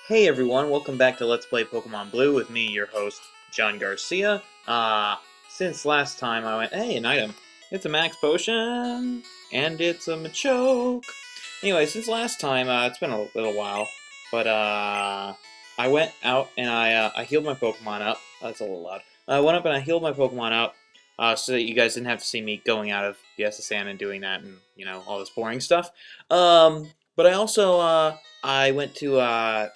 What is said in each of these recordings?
Hey everyone, welcome back to Let's Play Pokemon Blue with me, your host, John Garcia. Since last time I went, hey, an item. It's a max potion, and it's a Machoke. Anyway, since last time, it's been a little while, but I went out and I healed my Pokemon up. That's a little loud. I went up and I healed my Pokemon up, so that you guys didn't have to see me going out of the SSN and doing that and, you know, all this boring stuff. But I also, I went to, I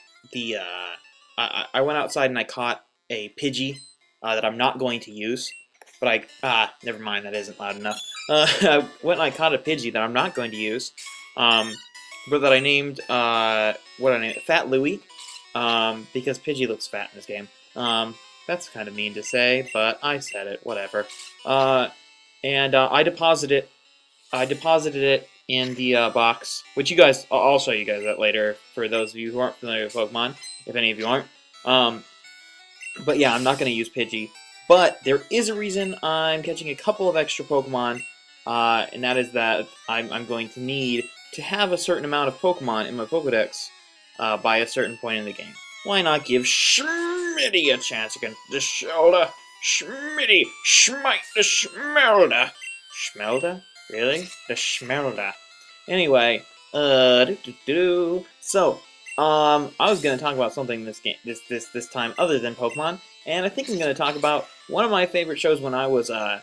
went outside and I caught a Pidgey that I'm not going to use, but never mind, that isn't loud enough. I went and I caught a Pidgey that I'm not going to use, but that I named, what I named it? Fat Louie, because Pidgey looks fat in this game. That's kind of mean to say, but I said it, whatever. I deposited it in the box, which I'll show you guys that later for those of you who aren't familiar with Pokemon, if any of you aren't. But yeah, I'm not going to use Pidgey. But there is a reason I'm catching a couple of extra Pokemon, and that is that I'm going to need to have a certain amount of Pokemon in my Pokedex by a certain point in the game. Why not give Schmitty a chance against the shoulder? Schmitty, smite the Schmelda. Schmelda? Really? The Schmelda. Anyway, So, I was gonna talk about something this time other than Pokemon, and I think I'm gonna talk about one of my favorite shows when I was I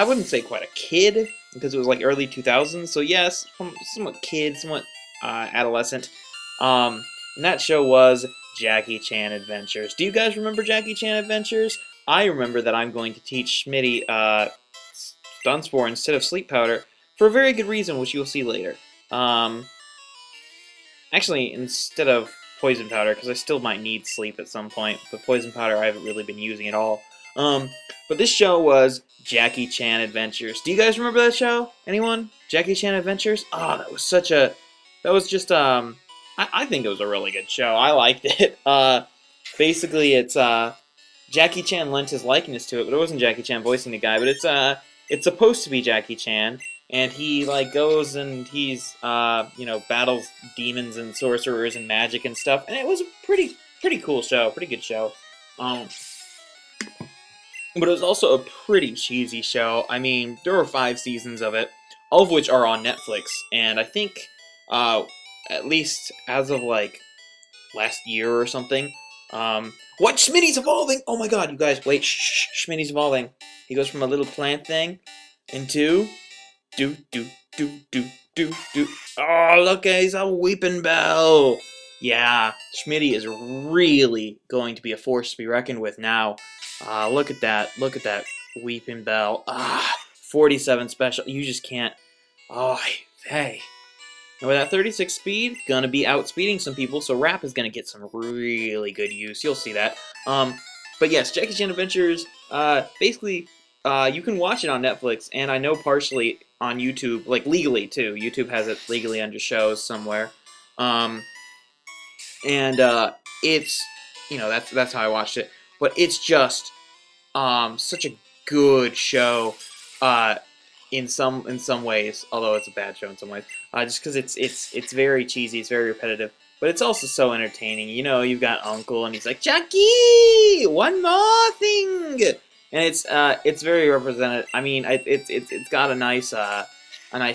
wouldn't say quite a kid because it was like early 2000s. So yes, somewhat kid, somewhat adolescent. And that show was Jackie Chan Adventures. Do you guys remember Jackie Chan Adventures? I remember that I'm going to teach Schmitty Dunspore instead of Sleep Powder for a very good reason, which you'll see later. Actually, instead of Poison Powder, because I still might need Sleep at some point, but Poison Powder I haven't really been using at all. But this show was Jackie Chan Adventures. Do you guys remember that show? Anyone? Jackie Chan Adventures? Oh, that was I think it was a really good show. I liked it. Basically, it's, Jackie Chan lent his likeness to it, but it wasn't Jackie Chan voicing the guy, but it's supposed to be Jackie Chan, and he, like, goes and he's, battles demons and sorcerers and magic and stuff, and it was a pretty cool show, pretty good show. But it was also a pretty cheesy show. I mean, there were 5 seasons of it, all of which are on Netflix, and I think, at least as of, like, last year or something, what? Schmitty's evolving! Oh my god, you guys, wait, Schmitty's evolving. He goes from a little plant thing into do. Oh, look, he's a Weeping Bell! Yeah, Schmitty is really going to be a force to be reckoned with now. Look at that Weeping Bell. 47 special, you just can't, oh, hey. And with that 36 speed, gonna be outspeeding some people, so Rap is gonna get some really good use. You'll see that. But yes, Jackie Chan Adventures, basically, you can watch it on Netflix, and I know partially on YouTube, like legally too. YouTube has it legally under shows somewhere. It's, that's how I watched it. But it's just, such a good show, in some ways, although it's a bad show in some ways, just because it's very cheesy, it's very repetitive, but it's also so entertaining. You know, you've got Uncle, and he's like, Jackie, one more thing, and it's very represented. I mean, it's got a nice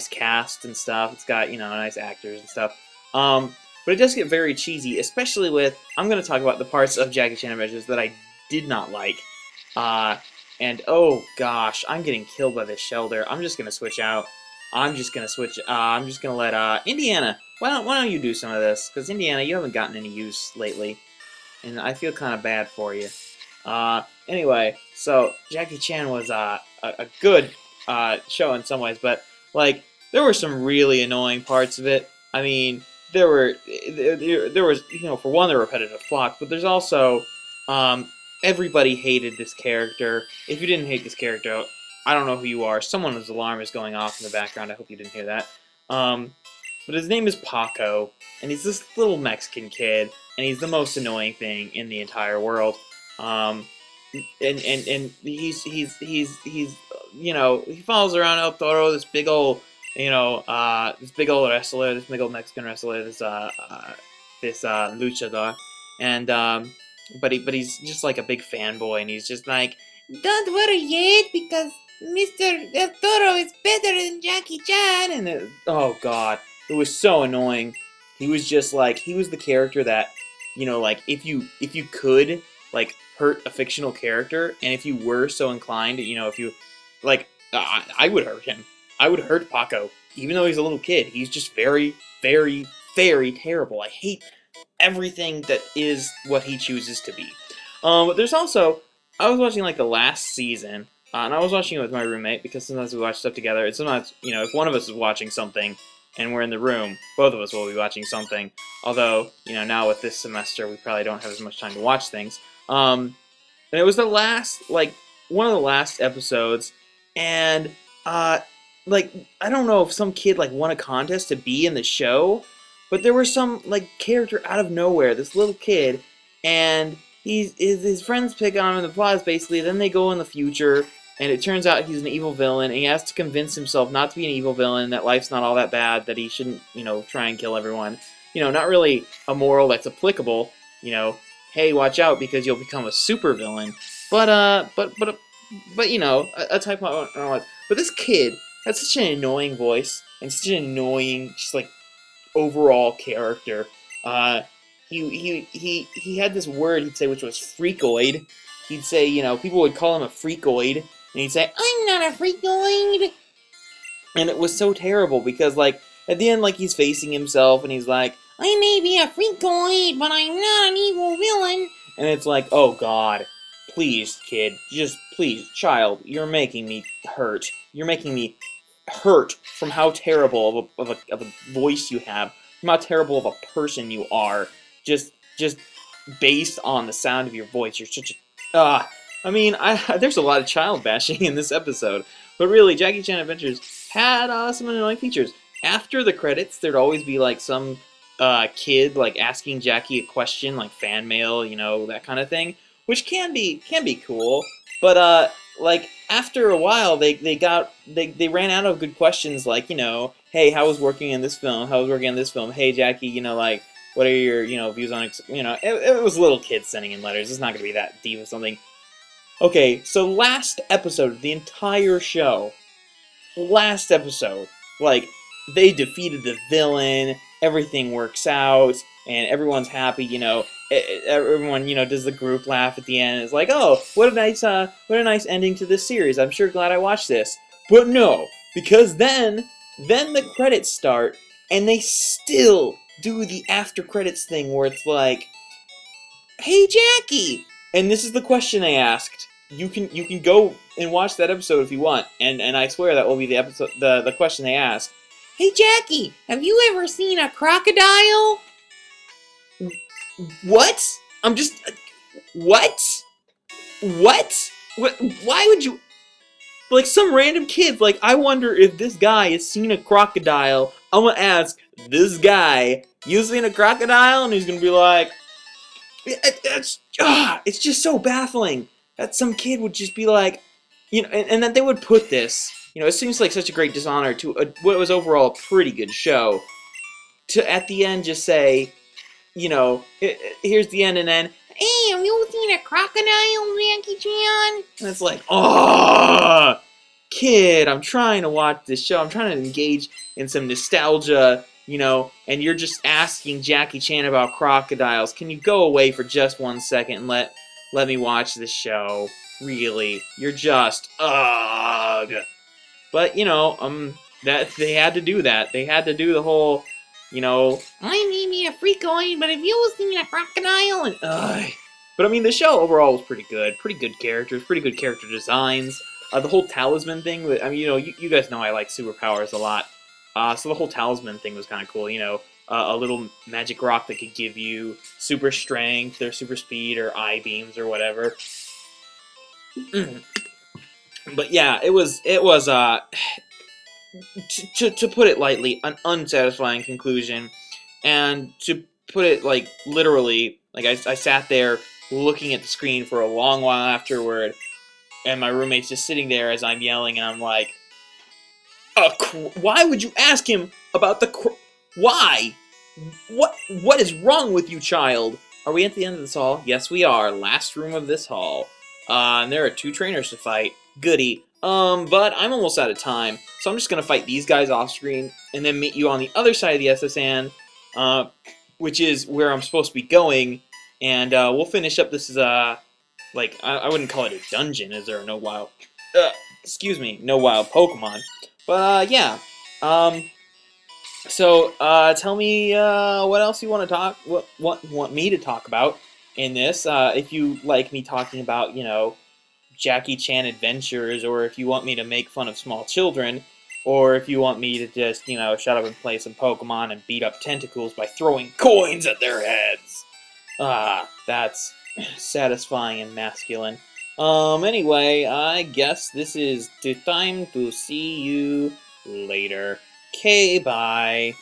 cast and stuff. It's got nice actors and stuff. But it does get very cheesy, especially with, I'm going to talk about the parts of Jackie Chan Adventures that I did not like. And oh gosh, I'm getting killed by this Shelder. I'm just gonna switch out. I'm just gonna let Indiana. Why don't you do some of this? Because Indiana, you haven't gotten any use lately, and I feel kind of bad for you. Anyway, so Jackie Chan was a good show in some ways, but like there were some really annoying parts of it. I mean, there was for one, the repetitive plots, but there's also everybody hated this character. If you didn't hate this character, I don't know who you are. Someone's alarm is going off in the background. I hope you didn't hear that. But his name is Paco, and he's this little Mexican kid, and he's the most annoying thing in the entire world. And he's he follows around El Toro, this big old wrestler, this big old Mexican wrestler, this luchador. and but he's just like a big fanboy, and he's just like, "Don't worry yet, because Mr. Del Toro is better than Jackie Chan." And oh god, it was so annoying. He was just like, he was the character that, like, if you could, like, hurt a fictional character, and if you were so inclined, if you, like, I would hurt him. I would hurt Paco, even though he's a little kid. He's just very, very, very terrible. I hate everything that is what he chooses to be. But there's also, I was watching like the last season, and I was watching it with my roommate, because sometimes we watch stuff together. And sometimes, if one of us is watching something and we're in the room, both of us will be watching something. Although, now with this semester, we probably don't have as much time to watch things. And it was the last, like, one of the last episodes, and like, I don't know if some kid like won a contest to be in the show, but there was some like character out of nowhere, this little kid, and his friends pick on him, and the plot is basically, then they go in the future, and it turns out he's an evil villain, and he has to convince himself not to be an evil villain, that life's not all that bad, that he shouldn't, try and kill everyone. Not really a moral that's applicable, hey, watch out because you'll become a super villain. But a type of, but this kid had such an annoying voice and such an annoying, just like, overall character. He had this word he'd say, which was freakoid. He'd say, people would call him a freakoid, and he'd say, "I'm not a freakoid," and it was so terrible because, like, at the end, like, he's facing himself, and he's like, "I may be a freakoid, but I'm not an evil villain," and it's like, oh god, please, kid, just please, child, you're making me hurt. You're making me hurt from how terrible of a voice you have, from how terrible of a person you are, just based on the sound of your voice. You're such a there's a lot of child bashing in this episode, but really, Jackie Chan Adventures had some annoying features. After the credits, there'd always be like some kid like asking Jackie a question, like fan mail, that kind of thing, which can be cool, but like, after a while, they ran out of good questions, like, hey, how was working in this film? How was working in this film? Hey, Jackie, like, what are your, views on, it was little kids sending in letters. It's not going to be that deep or something. Okay, so last episode of the entire show, like, they defeated the villain, everything works out, and everyone's happy, everyone, does the group laugh at the end. It's like, oh, what a nice ending to this series. I'm sure glad I watched this. But no, because then the credits start, and they still do the after credits thing where it's like, "Hey, Jackie," and this is the question they asked. You can go and watch that episode if you want, and I swear that will be the episode, the question they asked. "Hey, Jackie, have you ever seen a crocodile?" What? I'm just... What? What? Why would you... Like, some random kid, like, I wonder if this guy has seen a crocodile. I'm gonna ask this guy, "You seen a crocodile?" And he's gonna be like... It's just so baffling that some kid would just be like... and that they would put this... it seems like such a great dishonor to what was overall a pretty good show. To, at the end, just say... here's the end, and then, "Hey, have you seen a crocodile, Jackie Chan?" And it's like, oh, kid, I'm trying to watch this show. I'm trying to engage in some nostalgia, and you're just asking Jackie Chan about crocodiles. Can you go away for just 1 second and let me watch this show? Really, you're just, ugh. But, that they had to do that. They had to do the whole... "I may be a freakoid, but if you seen a crocodile," and But I mean, the show overall was pretty good. Pretty good characters, pretty good character designs. The whole talisman thing, I mean, you guys know I like superpowers a lot. So the whole talisman thing was kind of cool, a little magic rock that could give you super strength or super speed or eye beams or whatever. But yeah, it was to put it lightly, an unsatisfying conclusion, and to put it, like, literally, like, I sat there looking at the screen for a long while afterward, and my roommate's just sitting there as I'm yelling, and I'm like, why would you ask him about the why? What is wrong with you, child? Are we at the end of this hall? Yes, we are. Last room of this hall. And there are 2 trainers to fight. Goody. But I'm almost out of time, so I'm just gonna fight these guys off screen, and then meet you on the other side of the SSN, which is where I'm supposed to be going, and we'll finish up this, like, I wouldn't call it a dungeon, as there are no wild, excuse me, no wild Pokemon. But, yeah, so, tell me, what else you want to talk, what want me to talk about in this, if you like me talking about, you know, Jackie Chan adventures, or if you want me to make fun of small children, or if you want me to just, you know, shut up and play some Pokemon and beat up tentacles by throwing coins at their heads. That's satisfying and masculine. Anyway, I guess this is the time to see you later. Okay, bye.